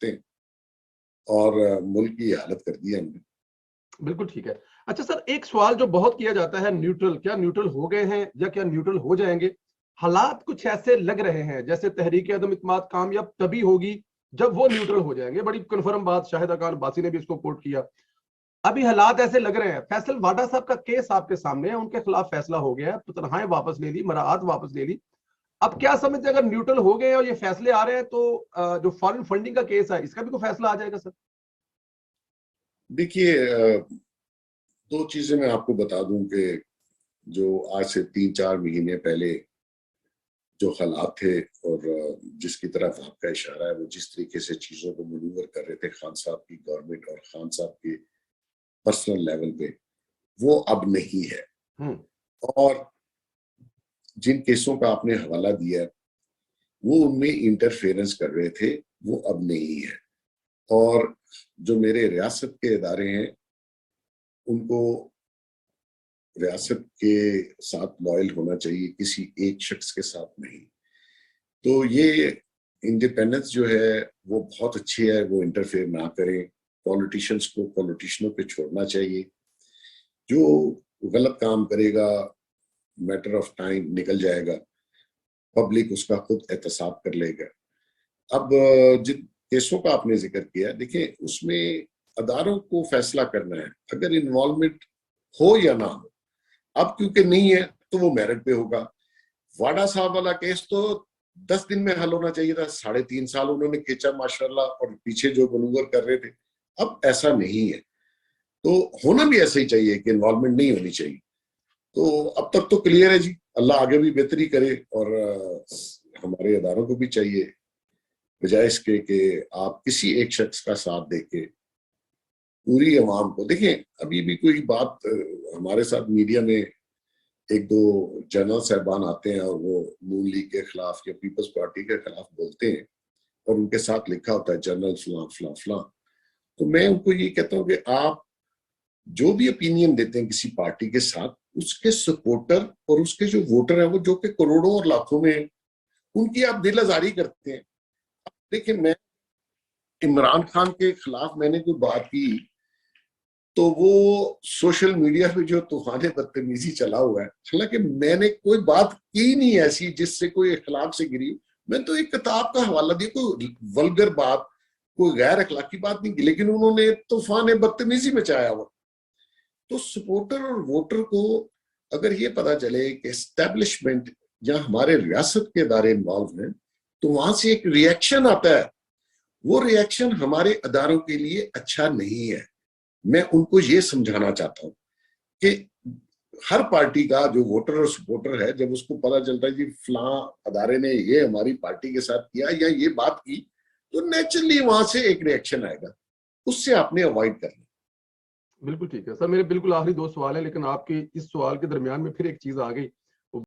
ہیں اور ملک کی حالت کر دی ہے ہم نے. بالکل ٹھیک ہے. اچھا سر، ایک سوال جو بہت کیا جاتا ہے، نیوٹرل، کیا نیوٹرل ہو گئے ہیں یا کیا نیوٹرل ہو جائیں گے؟ حالات کچھ ایسے لگ رہے ہیں جیسے تحریک عدم اعتماد کامیاب تبھی ہوگی جب وہ نیوٹرل ہو جائیں گے. بڑی کنفرم بات شاہد خان باسی نے بھی اس کو کوٹ کیا. ابھی حالات ایسے لگ رہے ہیں. فیصل واڈا صاحب کا کیس آپ کے سامنے ہے، ان کے خلاف فیصلہ ہو گیا ہے، تنہائیں واپس لے لی، مراعات واپس لے لی. اب کیا سمجھتے ہیں اگر نیوٹرل ہو گئے اور یہ فیصلے آ رہے ہیں تو جو فارن فنڈنگ کا کیس ہے اس کا بھی کوئی فیصلہ آ جائے گا سر؟ دیکھیے، دو چیزیں میں آپ کو بتا دوں کہ جو آج سے 3-4 مہینے پہلے جو حالات تھے اور جس کی طرف آپ کا اشارہ ہے، وہ جس طریقے سے چیزوں کو منور کر رہے تھے خان صاحب کی گورنمنٹ اور خان صاحب کے پرسنل لیول پہ، وہ اب نہیں ہے. اور جن کیسوں کا آپ نے حوالہ دیا ہے وہ ان میں انٹرفیرنس کر رہے تھے، وہ اب نہیں ہے. اور جو میرے ریاست کے ادارے ہیں ان کو ریاست کے ساتھ لائل ہونا چاہیے، کسی ایک شخص کے ساتھ نہیں. تو یہ انڈیپینڈنس جو ہے وہ بہت اچھی ہے، وہ انٹرفیئر نہ کریں. پولیٹیشنز کو پولیٹیشنوں پہ چھوڑنا چاہیے. جو غلط کام کرے گا میٹر آف ٹائم نکل جائے گا، پبلک اس کا خود احتساب کر لے گا. اب جن کیسوں کا آپ نے ذکر کیا، دیکھیں اس میں اداروں کو فیصلہ کرنا ہے اگر انوالومنٹ ہو یا نہ ہو. اب کیونکہ نہیں ہے تو وہ میرٹ پہ ہوگا. واڈا صاحب والا کیس تو 10 دن میں حل ہونا چاہیے تھا، 3.5 سال انہوں نے کھینچا ماشاءاللہ، اور پیچھے جو منور کر رہے تھے. اب ایسا نہیں ہے، تو ہونا بھی ایسا ہی چاہیے کہ انوالومنٹ نہیں ہونی چاہیے. تو اب تک تو کلیئر ہے جی، اللہ آگے بھی بہتری کرے. اور ہمارے اداروں کو بھی چاہیے بجائے اس کے کہ آپ کسی ایک شخص کا ساتھ دے کے پوری عوام کو دیکھیں. ابھی بھی کوئی بات ہمارے ساتھ میڈیا میں 1-2 جنرل صاحبان آتے ہیں اور وہ نون لیگ کے خلاف یا پیپلز پارٹی کے خلاف بولتے ہیں اور ان کے ساتھ لکھا ہوتا ہے جنرل فلاں فلاں فلاں. تو میں ان کو یہ کہتا ہوں کہ آپ جو بھی اپینین دیتے ہیں کسی پارٹی کے ساتھ، اس کے سپورٹر اور اس کے جو ووٹر ہیں وہ جو کہ کروڑوں اور لاکھوں میں ہیں، ان کی آپ دل آزاری کرتے ہیں. دیکھیں، میں عمران خان کے خلاف میں نے کوئی بات کی تو وہ سوشل میڈیا پہ جو طوفان بدتمیزی چلا ہوا ہے، حالانکہ میں نے کوئی بات کی نہیں ایسی جس سے کوئی اخلاق سے گری. میں تو ایک کتاب کا حوالہ دیا، کوئی ولگر بات، کوئی غیر اخلاقی بات نہیں کی، لیکن انہوں نے طوفان بدتمیزی مچایا ہوا. تو سپورٹر اور ووٹر کو اگر یہ پتا چلے کہ اسٹیبلشمنٹ یا ہمارے ریاست کے ادارے انوالو ہیں تو وہاں سے ایک ری ایکشن آتا ہے، وہ ری ایکشن ہمارے اداروں کے لیے اچھا نہیں ہے. میں ان کو یہ سمجھانا چاہتا ہوں کہ ہر پارٹی کا جو ووٹر اور سپورٹر ہے، جب اس کو پتا چلتا ہے کہ فلاں ادارے نے یہ ہماری پارٹی کے ساتھ کیا یا یہ بات کی، تو نیچرلی وہاں سے ایک ری ایکشن آئے گا. اس سے آپ نے اوائڈ کرنا. بالکل ٹھیک ہے سر. میرے بالکل آخری 2 سوال ہیں، لیکن آپ کے اس سوال کے درمیان میں پھر ایک چیز آ گئی